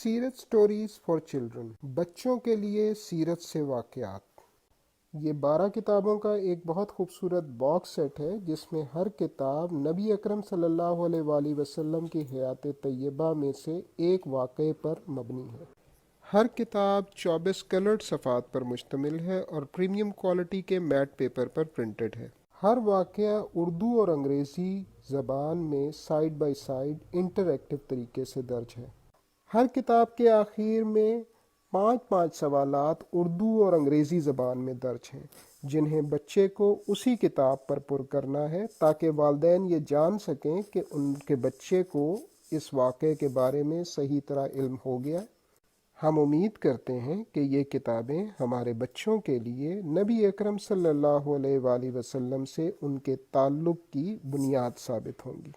سیرت stories for children, بچوں کے لیے سیرت سے واقعات۔ یہ 12 کتابوں کا ایک بہت خوبصورت باکس سیٹ ہے جس میں ہر کتاب نبی اکرم صلی اللہ علیہ وآلہ وسلم کی حیات طیبہ میں سے ایک واقعے پر مبنی ہے۔ ہر کتاب 24 کلرڈ صفحات پر مشتمل ہے اور پریمیم کوالٹی کے میٹ پیپر پر پرنٹڈ ہے۔ ہر واقعہ اردو اور انگریزی زبان میں سائیڈ بائی سائیڈ انٹریکٹیو طریقے سے درج ہے۔ ہر کتاب کے آخر میں 5 سوالات اردو اور انگریزی زبان میں درج ہیں جنہیں بچے کو اسی کتاب پر پر کرنا ہے تاکہ والدین یہ جان سکیں کہ ان کے بچے کو اس واقعے کے بارے میں صحیح طرح علم ہو گیا۔ ہم امید کرتے ہیں کہ یہ کتابیں ہمارے بچوں کے لیے نبی اکرم صلی اللہ علیہ وآلہ وسلم سے ان کے تعلق کی بنیاد ثابت ہوں گی۔